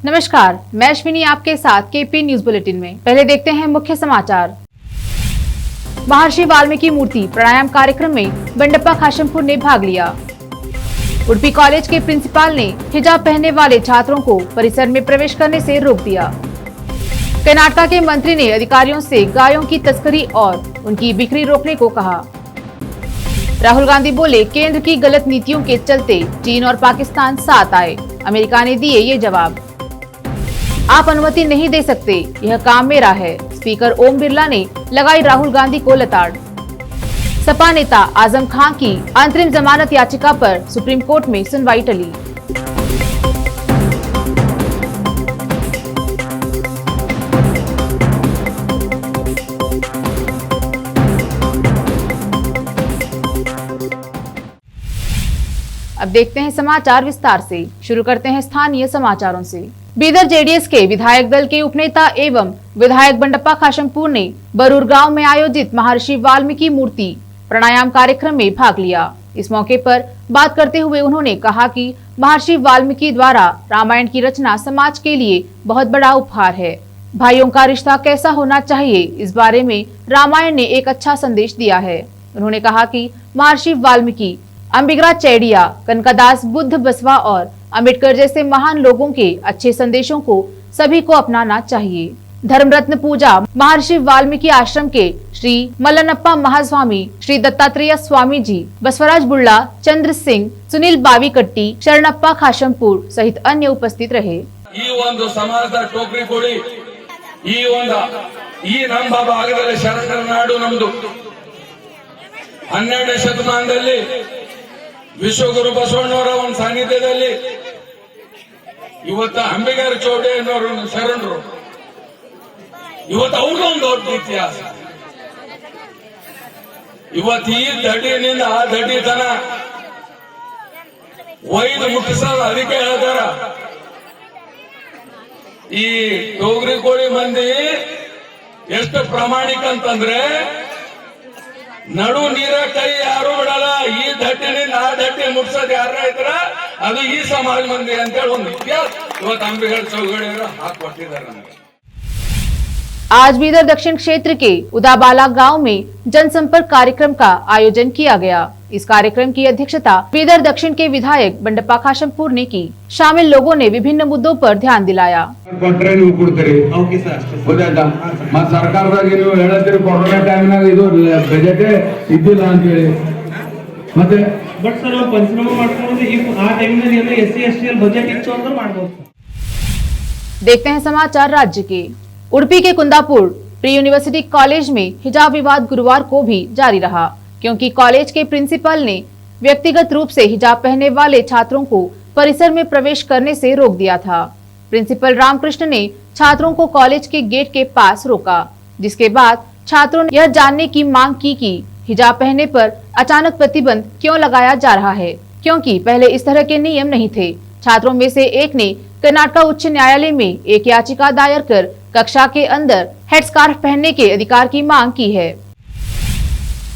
नमस्कार, मैं अश्विनी आपके साथ केपी न्यूज बुलेटिन में। पहले देखते हैं मुख्य समाचार। महर्षि वाल्मीकि मूर्ति प्राणायाम कार्यक्रम में बंडप्पा खाशमपुर ने भाग लिया। उडुपी कॉलेज के प्रिंसिपल ने हिजाब पहनने वाले छात्रों को परिसर में प्रवेश करने से रोक दिया। कर्नाटक के मंत्री ने अधिकारियों से गायों की तस्करी और उनकी बिक्री रोकने को कहा। राहुल गांधी बोले, केंद्र की गलत नीतियों के चलते चीन और पाकिस्तान साथ आए। अमेरिका ने दिए ये जवाब। आप अनुमति नहीं दे सकते, यह काम मेरा है। स्पीकर ओम बिरला ने लगाई राहुल गांधी को लताड़। सपा नेता आजम खान की अंतरिम जमानत याचिका पर सुप्रीम कोर्ट में सुनवाई टली। अब देखते हैं समाचार विस्तार से। शुरू करते हैं स्थानीय समाचारों से। बीदर जेडीएस के विधायक दल के उपनेता एवं विधायक बंडप्पा खाशमपुर ने बरूर गांव में आयोजित महर्षि वाल्मीकि मूर्ति प्राणायाम कार्यक्रम में भाग लिया। इस मौके पर बात करते हुए उन्होंने कहा कि महर्षि वाल्मीकि द्वारा रामायण की रचना समाज के लिए बहुत बड़ा उपहार है। भाइयों का रिश्ता कैसा होना चाहिए, इस बारे में रामायण ने एक अच्छा संदेश दिया है। उन्होंने कहा कि महर्षि वाल्मीकि, अंबिगरा चैडिया, कनकदास, बुद्ध, बसवा और अम्बेडकर जैसे महान लोगों के अच्छे संदेशों को सभी को अपनाना चाहिए। धर्मरत्न पूजा महर्षि वाल्मीकि आश्रम के श्री मल्लनप्पा महास्वामी, श्री दत्तात्रेय स्वामी जी, बसवराज बुल्ला, चंद्र सिंह, सुनील बावीकट्टी, शरणप्पा खाशमपुर सहित अन्य उपस्थित रहे। समाजದ ಟೋಕರಿ ಕೊಡಿ ಈ ನಮ್ಮ ಭಾಗದಲ್ಲಿ ಶರಣರ ನಾಡು ನಮ್ಮದು 12ನೇ ಶತಮಾನದಲ್ಲಿ ವಿಶ್ವಗುರು ಬಸವಣ್ಣವರ ಒಂದು ಸಾನ್ನಿಧ್ಯದಲ್ಲಿ ಇವತ್ತು ಅಂಬಿಗರ ಚೌಡೆ ಅನ್ನೋರು ಶರಣರು, ಇವತ್ತು ಅವ್ರಿಗೂ ಒಂದು ದೊಡ್ಡ ಇತಿಹಾಸ. ಇವತ್ತು ಈ ದಡಿನಿಂದ ಆ ದಡಿತನ ಒಯ್ದು ಮುಟ್ಟಿಸೋದು. ಅದಕ್ಕೆ ಹೇಳ್ತಾರ, ಈ ಟೋಗರಿ ಕೋಳಿ ಮಂದಿ ಎಷ್ಟು ಪ್ರಾಮಾಣಿಕ ಅಂತಂದ್ರೆ ನಡು ನೀರ ಕೈ ಯಾರು ಬಿಡಲ್ಲ. ಈ ದಟ್ಟಿನಿಂದ ಆ ದಟ್ಟಿ ಮುಟ್ಸೋದು ಯಾರ ಇದ್ರ ಅದು ಈ ಸಮಾಜ ಮಂದಿ ಅಂತೇಳಿ ಒಂದು ಇತಿಹಾಸ ಇವತ್ತು ಅಂಬಿಗರ ಚೌಗಡಿಯವರು ಹಾಕೊಟ್ಟಿದ್ದಾರೆ ನಮಗೆ। आज बीदर दक्षिण क्षेत्र के उदाबाला गांव में जनसंपर्क कार्यक्रम का आयोजन किया गया। इस कार्यक्रम की अध्यक्षता बीदर दक्षिण के विधायक बंडप्पा खाशमपुर ने की। शामिल लोगों ने विभिन्न मुद्दों पर ध्यान दिलाया। देखते हैं समाचार राज्य के। उडुपी के कुंदापुर प्री यूनिवर्सिटी कॉलेज में हिजाब विवाद गुरुवार को भी जारी रहा, क्योंकि कॉलेज के प्रिंसिपल ने व्यक्तिगत रूप से हिजाब पहनने वाले छात्रों को परिसर में प्रवेश करने से रोक दिया था। प्रिंसिपल रामकृष्ण ने छात्रों को कॉलेज के गेट के पास रोका, जिसके बाद छात्रों ने यह जानने की मांग की कि हिजाब पहनने पर अचानक प्रतिबंध क्यों लगाया जा रहा है, क्योंकि पहले इस तरह के नियम नहीं थे। छात्रों में से एक ने कर्नाटक उच्च न्यायालय में एक याचिका दायर कर कक्षा के अंदर हेडस्कार्फ पहनने के अधिकार की मांग की है।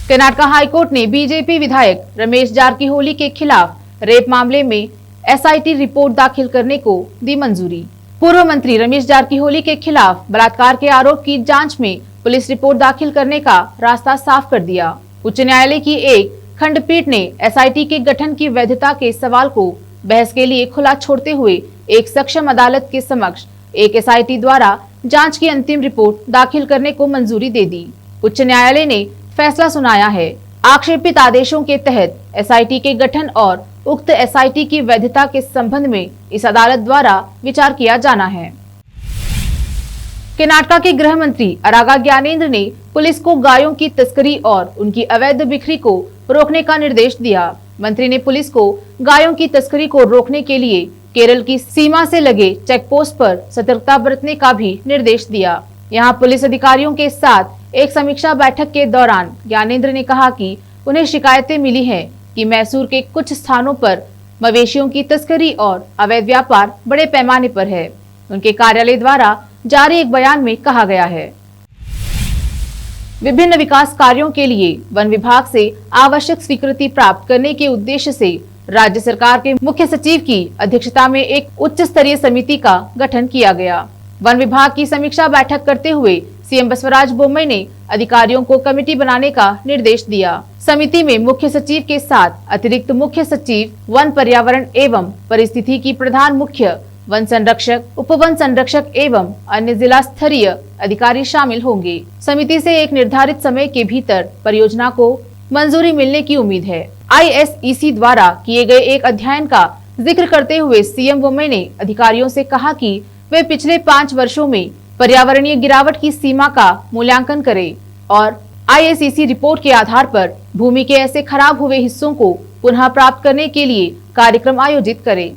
कर्नाटक हाईकोर्ट ने बीजेपी विधायक रमेश जारकीहोली के खिलाफ रेप मामले में एसआईटी रिपोर्ट दाखिल करने को दी मंजूरी। पूर्व मंत्री रमेश जारकीहोली के खिलाफ बलात्कार के आरोप की जांच में पुलिस रिपोर्ट दाखिल करने का रास्ता साफ कर दिया। उच्च न्यायालय की एक खंडपीठ ने एसआईटी के गठन की वैधता के सवाल को बहस के लिए खुला छोड़ते हुए एक सक्षम अदालत के समक्ष एक एसआईटी द्वारा जांच की अंतिम रिपोर्ट दाखिल करने को मंजूरी दे दी। उच्च न्यायालय ने फैसला सुनाया है। आक्षेपित आदेशों के तहत एसआईटी के गठन और उक्त एसआईटी की वैधता के संबंध में इस अदालत द्वारा विचार किया जाना है। कर्नाटक के गृह मंत्री अरागा ज्ञानेंद्र ने पुलिस को गायों की तस्करी और उनकी अवैध बिक्री को रोकने का निर्देश दिया। मंत्री ने पुलिस को गायों की तस्करी को रोकने के लिए केरल की सीमा से लगे चेक पोस्ट पर सतर्कता बरतने का भी निर्देश दिया। यहां पुलिस अधिकारियों के साथ एक समीक्षा बैठक के दौरान ज्ञानेंद्र ने कहा कि उन्हें शिकायतें मिली हैं कि मैसूर के कुछ स्थानों पर मवेशियों की तस्करी और अवैध व्यापार बड़े पैमाने पर है। उनके कार्यालय द्वारा जारी एक बयान में कहा गया है, विभिन्न विकास कार्यों के लिए वन विभाग से आवश्यक स्वीकृति प्राप्त करने के उद्देश्य से राज्य सरकार के मुख्य सचिव की अध्यक्षता में एक उच्च स्तरीय समिति का गठन किया गया। वन विभाग की समीक्षा बैठक करते हुए सीएम बसवराज बोम्मई ने अधिकारियों को कमेटी बनाने का निर्देश दिया। समिति में मुख्य सचिव के साथ अतिरिक्त मुख्य सचिव, वन, पर्यावरण एवं पारिस्थितिकी प्रधान मुख्य वन संरक्षक, उपवन संरक्षक एवं अन्य जिला स्तरीय अधिकारी शामिल होंगे। समिति से एक निर्धारित समय के भीतर परियोजना को मंजूरी मिलने की उम्मीद है। ISEC द्वारा किए गए एक अध्ययन का जिक्र करते हुए सीएम बोम्मई ने अधिकारियों से कहा कि वे पिछले 5 वर्षों में पर्यावरणीय गिरावट की सीमा का मूल्यांकन करें और ISEC रिपोर्ट के आधार पर भूमि के ऐसे खराब हुए हिस्सों को पुनः प्राप्त करने के लिए कार्यक्रम आयोजित करें।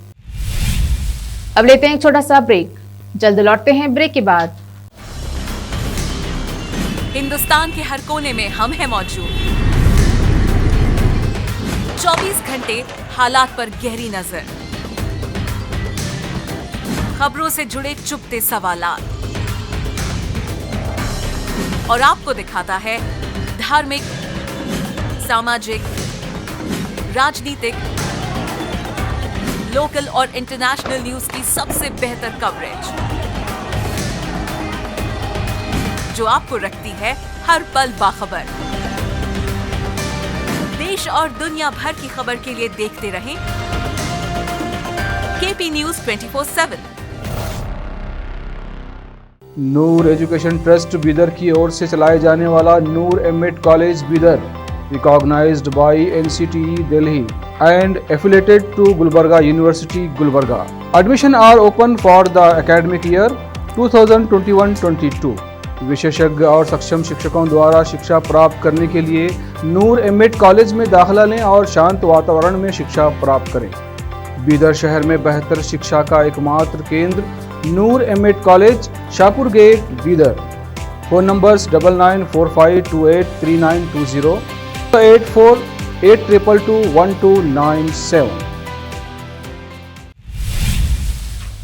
अब लेते हैं एक छोटा सा ब्रेक, जल्द लौटते हैं ब्रेक के बाद। हिंदुस्तान के हर कोने में हम हैं मौजूद। 24 घंटे हालात पर गहरी नजर, खबरों से जुड़े चुपते सवालात और आपको दिखाता है धार्मिक, सामाजिक, राजनीतिक, लोकल और इंटरनेशनल न्यूज की सबसे बेहतर कवरेज जो आपको रखती है हर पल बाखबर। देश और दुनिया भर की खबर के लिए देखते रहें KP News 24/7। Noor education trust Bidar की ओर से चलाए जाने वाला Noor MEd college Bidar, recognized by NCTE Delhi and affiliated to Gulbarga University, Gulbarga. Admission are open for the academic year 2021-22. विशेषज्ञ और सक्षम शिक्षकों द्वारा शिक्षा प्राप्त करने के लिए नूर एमएड कॉलेज में दाखिला लें और शांत वातावरण में शिक्षा प्राप्त करें। बीदर शहर में बेहतर शिक्षा का एकमात्र केंद्र Noor MEd college, Shahpur gate, Bidar. Phone numbers 9945283920, 8482221297।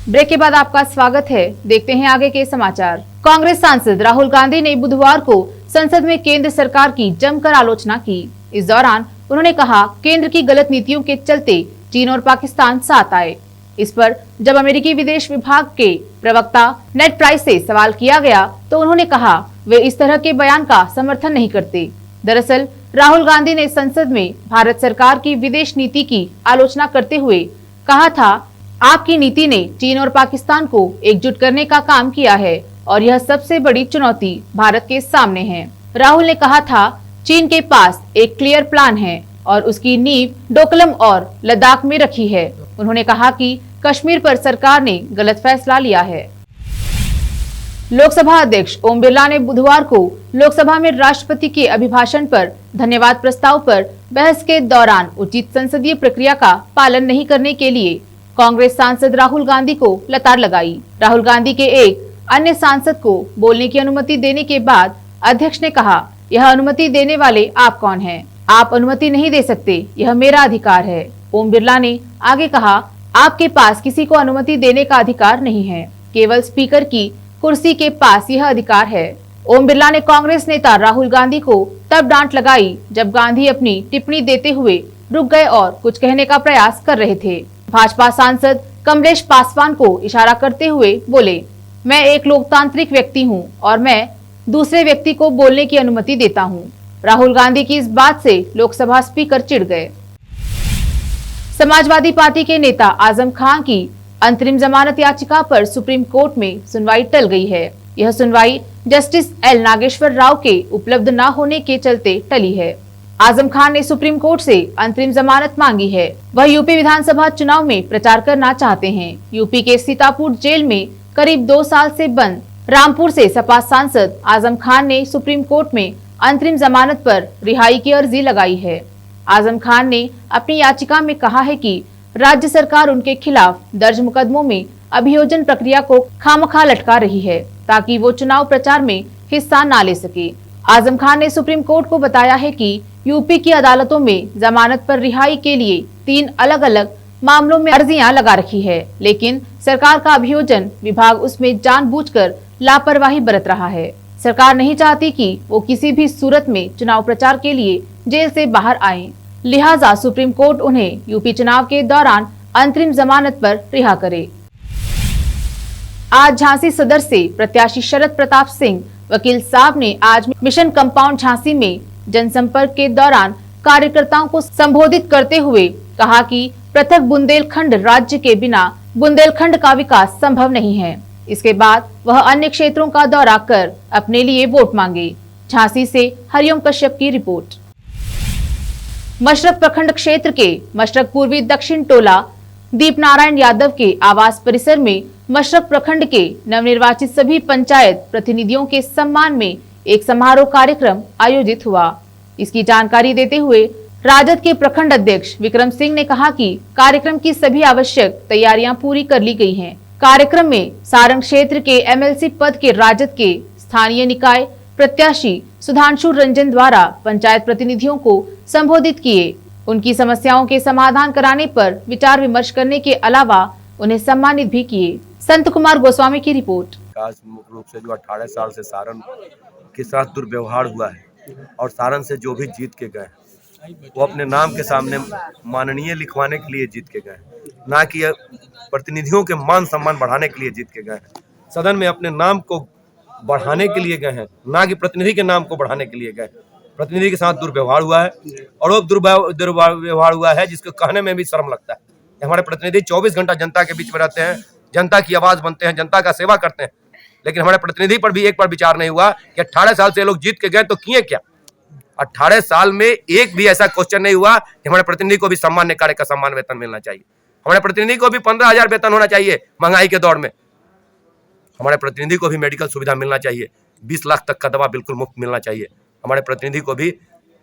Break के बाद आपका स्वागत है। देखते हैं आगे के समाचार। कांग्रेस सांसद राहुल गांधी ने बुधवार को संसद में केंद्र सरकार की जमकर आलोचना की। इस दौरान उन्होंने कहा, केंद्र की गलत नीतियों के चलते चीन और पाकिस्तान साथ आए। इस पर जब अमेरिकी विदेश विभाग के प्रवक्ता नेड प्राइस से सवाल किया गया तो उन्होंने कहा वे इस तरह के बयान का समर्थन नहीं करते। दरअसल राहुल गांधी ने संसद में भारत सरकार की विदेश नीति की आलोचना करते हुए कहा था, आपकी नीति ने चीन और पाकिस्तान को एकजुट करने का काम किया है और यह सबसे बड़ी चुनौती भारत के सामने है। राहुल ने कहा था, चीन के पास एक क्लियर प्लान है और उसकी नींव डोकलम और लद्दाख में रखी है। उन्होंने कहा कि कश्मीर पर सरकार ने गलत फैसला लिया है। लोकसभा अध्यक्ष ओम बिरला ने बुधवार को लोकसभा में राष्ट्रपति के अभिभाषण पर धन्यवाद प्रस्ताव पर बहस के दौरान उचित संसदीय प्रक्रिया का पालन नहीं करने के लिए कांग्रेस सांसद राहुल गांधी को लताड़ लगाई। राहुल गांधी के एक अन्य सांसद को बोलने की अनुमति देने के बाद अध्यक्ष ने कहा, यह अनुमति देने वाले आप कौन हैं? आप अनुमति नहीं दे सकते, यह मेरा अधिकार है। ओम बिरला ने आगे कहा, आपके पास किसी को अनुमति देने का अधिकार नहीं है, केवल स्पीकर की कुर्सी के पास यह अधिकार है। ओम बिरला ने कांग्रेस नेता राहुल गांधी को तब डांट लगाई जब गांधी अपनी टिप्पणी देते हुए रुक गए और कुछ कहने का प्रयास कर रहे थे। भाजपा सांसद कमलेश पासवान को इशारा करते हुए बोले, मैं एक लोकतांत्रिक व्यक्ति हूं और मैं दूसरे व्यक्ति को बोलने की अनुमति देता हूं। राहुल गांधी की इस बात से लोकसभा स्पीकर चिढ़ गए। समाजवादी पार्टी के नेता आजम खान की अंतरिम जमानत याचिका पर सुप्रीम कोर्ट में सुनवाई टल गई है। यह सुनवाई जस्टिस एल नागेश्वर राव के उपलब्ध न होने के चलते टली है। आजम खान ने सुप्रीम कोर्ट से अंतरिम जमानत मांगी है। वह यूपी विधानसभा चुनाव में प्रचार करना चाहते हैं। यूपी के सीतापुर जेल में करीब 2 साल से बंद रामपुर से सपा सांसद आजम खान ने सुप्रीम कोर्ट में अंतरिम जमानत पर रिहाई की अर्जी लगाई है। आजम खान ने अपनी याचिका में कहा है कि राज्य सरकार उनके खिलाफ दर्ज मुकदमों में अभियोजन प्रक्रिया को खामखा लटका रही है ताकि वो चुनाव प्रचार में हिस्सा न ले सके। आजम खान ने सुप्रीम कोर्ट को बताया है कि यूपी की अदालतों में जमानत पर रिहाई के लिए 3 अलग-अलग मामलों में अर्जियां लगा रखी है, लेकिन सरकार का अभियोजन विभाग उसमें जानबूझकर लापरवाही बरत रहा है। सरकार नहीं चाहती कि वो किसी भी सूरत में चुनाव प्रचार के लिए जेल से बाहर आए। लिहाजा सुप्रीम कोर्ट उन्हें यूपी चुनाव के दौरान अंतरिम जमानत पर रिहा करे। आज झांसी सदर से प्रत्याशी शरद प्रताप सिंह वकील साहब ने आज मिशन कंपाउंड झांसी में जनसंपर्क के दौरान कार्यकर्ताओं को संबोधित करते हुए कहा कि पृथक बुंदेलखंड राज्य के बिना बुंदेलखंड का विकास संभव नहीं है। इसके बाद वह अन्य क्षेत्रों का दौरा कर अपने लिए वोट मांगे। झांसी से हरिओम कश्यप की रिपोर्ट। मशरक प्रखंड क्षेत्र के मशरक पूर्वी दक्षिण टोला दीप नारायण यादव के आवास परिसर में मशरक प्रखंड के नवनिर्वाचित सभी पंचायत प्रतिनिधियों के सम्मान में एक समारोह कार्यक्रम आयोजित हुआ। इसकी जानकारी देते हुए राजद के प्रखंड अध्यक्ष विक्रम सिंह ने कहा कि कार्यक्रम की सभी आवश्यक तैयारियां पूरी कर ली गई हैं। कार्यक्रम में सारण क्षेत्र के एमएलसी पद के राजद के स्थानीय निकाय प्रत्याशी सुधांशु रंजन द्वारा पंचायत प्रतिनिधियों को संबोधित किए। उनकी समस्याओं के समाधान कराने पर विचार विमर्श करने के अलावा उन्हें सम्मानित भी किए। संत कुमार गोस्वामी की रिपोर्ट। मुख्य रूप से जो 18 साल से सारण के साथ दुर्व्यवहार हुआ है और सारण से जो भी जीत के गए वो अपने नाम के सामने माननीय लिखवाने के लिए जीत के गए, ना कि प्रतिनिधियों के मान सम्मान बढ़ाने के लिए जीत के गए। सदन में अपने नाम को बढ़ाने के लिए गए हैं, ना कि प्रतिनिधि के नाम को बढ़ाने के लिए गए। प्रतिनिधि के साथ दुर्व्यवहार हुआ है और वो दुर्व्यवहार हुआ है जिसको कहने में भी शर्म लगता है। हमारे प्रतिनिधि 24 घंटा जनता के बीच में रहते हैं, जनता की आवाज बनते हैं, जनता का सेवा करते हैं, लेकिन हमारे प्रतिनिधि पर भी एक बार विचार नहीं हुआ कि 18 साल से ये लोग जीत के गए तो किए क्या। 18 साल में एक भी ऐसा क्वेश्चन नहीं हुआ कि हमारे प्रतिनिधि को भी सामान्य कार्य का सम्मान वेतन मिलना चाहिए। हमारे प्रतिनिधि को भी 15,000 वेतन होना चाहिए महंगाई के दौर में। हमारे प्रतिनिधि को भी मेडिकल सुविधा मिलना चाहिए, 20 लाख तक का दवा बिल्कुल मुफ्त मिलना चाहिए। हमारे प्रतिनिधि को भी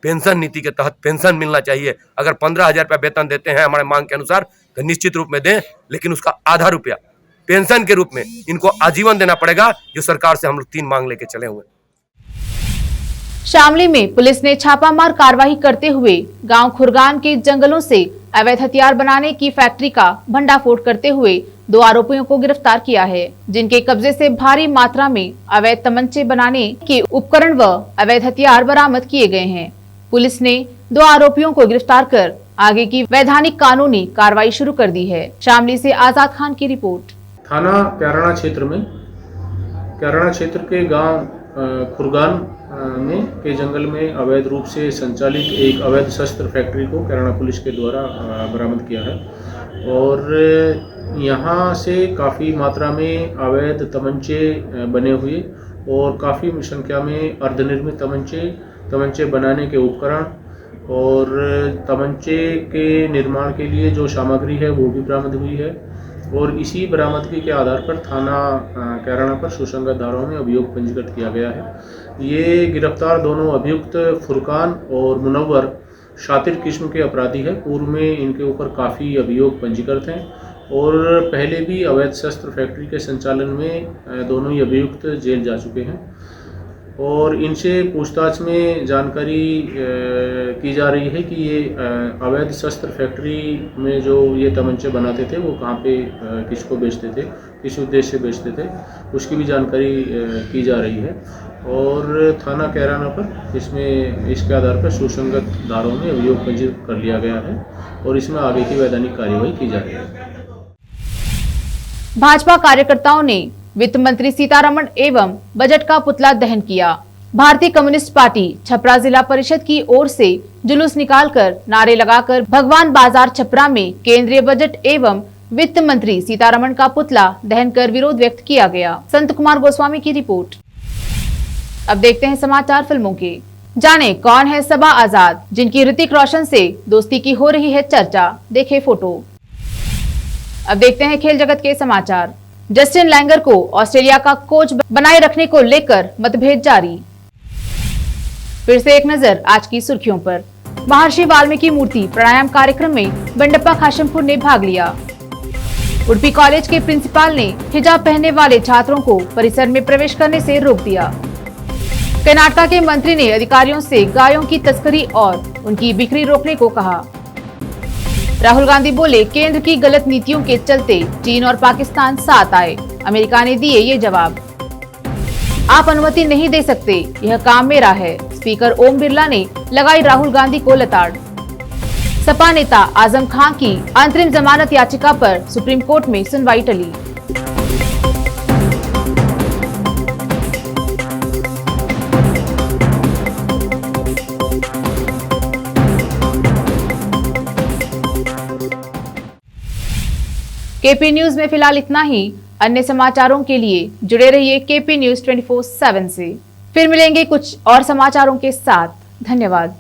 पेंशन नीति के तहत पेंशन मिलना चाहिए। अगर 15,000 रुपया वेतन देते हैं हमारे मांग के अनुसार तो निश्चित रूप में दें, लेकिन उसका आधा रुपया पेंशन के रूप में इनको आजीवन देना पड़ेगा, जो सरकार से हम लोग 3 मांग लेके चले हुए। शामली में पुलिस ने छापामार कार्रवाई करते हुए गांव खुरगान के जंगलों से अवैध हथियार बनाने की फैक्ट्री का भंडाफोड़ करते हुए 2 आरोपियों को गिरफ्तार किया है, जिनके कब्जे से भारी मात्रा में अवैध तमंचे बनाने के उपकरण व अवैध हथियार बरामद किए गए हैं। पुलिस ने 2 आरोपियों को गिरफ्तार कर आगे की वैधानिक कानूनी कार्रवाई शुरू कर दी है। शामली से आजाद खान की रिपोर्ट। थाना कैराना क्षेत्र में कैराना क्षेत्र के गांव खुरगान में के जंगल में अवैध रूप से संचालित एक अवैध शस्त्र फैक्ट्री को कैराना पुलिस के द्वारा बरामद किया है और यहां से काफ़ी मात्रा में अवैध तमंचे बने हुए और काफ़ी संख्या में अर्धनिर्मित तमंचे बनाने के उपकरण और तमंचे के निर्माण के लिए जो सामग्री है वो भी बरामद हुई है। और इसी बरामदगी के आधार पर थाना कैराना पर सुसंगत धाराओं में अभियोग पंजीकृत किया गया है। ये गिरफ्तार दोनों अभियुक्त फुरकान और मुनव्वर शातिर किस्म के अपराधी है। पूर्व में इनके ऊपर काफ़ी अभियोग पंजीकृत हैं और पहले भी अवैध शस्त्र फैक्ट्री के संचालन में दोनों ही अभियुक्त जेल जा चुके हैं और इनसे पूछताछ में जानकारी की जा रही है कि ये अवैध शस्त्र फैक्ट्री में जो ये तमंचे बनाते थे वो कहाँ पे किसको बेचते थे, किस उद्देश्य से बेचते थे, उसकी भी जानकारी की जा रही है। और थाना कैराना पर इसके आधार पर सुसंगत धाराओं में अभियोग पंजीकृत कर लिया गया है और इसमें आगे की वैधानिक कार्यवाही की जा रही है। भाजपा कार्यकर्ताओं ने वित्त मंत्री सीतारमण एवं बजट का पुतला दहन किया। भारतीय कम्युनिस्ट पार्टी छपरा जिला परिषद की ओर से जुलूस निकालकर नारे लगाकर भगवान बाजार छपरा में केंद्रीय बजट एवं वित्त मंत्री सीतारमण का पुतला दहन कर विरोध व्यक्त किया गया। संत कुमार गोस्वामी की रिपोर्ट। अब देखते हैं समाचार फिल्मों के। जाने कौन है सबा आजाद, जिनकी ऋतिक रोशन से दोस्ती की हो रही है चर्चा। देखे फोटो। अब देखते हैं खेल जगत के समाचार। जस्टिन लैंगर को ऑस्ट्रेलिया का कोच बनाए रखने को लेकर मतभेद जारी। फिर से एक नजर आज की सुर्खियों पर। महर्षि वाल्मीकि मूर्ति प्राणायाम कार्यक्रम में बंडप्पा खाशमपुर ने भाग लिया। उडुपी कॉलेज के प्रिंसिपल ने हिजाब पहनने वाले छात्रों को परिसर में प्रवेश करने से रोक दिया। कर्नाटक के मंत्री ने अधिकारियों से गायों की तस्करी और उनकी बिक्री रोकने को कहा। राहुल गांधी बोले, केंद्र की गलत नीतियों के चलते चीन और पाकिस्तान साथ आए। अमेरिका ने दिए ये जवाब। आप अनुमति नहीं दे सकते, यह काम मेरा है। स्पीकर ओम बिरला ने लगाई राहुल गांधी को लताड़। सपा नेता आजम खान की अंतरिम जमानत याचिका पर सुप्रीम कोर्ट में सुनवाई टली। केपी न्यूज में फिलहाल इतना ही। अन्य समाचारों के लिए जुड़े रहिए केपी न्यूज 24/7 से। फिर मिलेंगे कुछ और समाचारों के साथ। धन्यवाद।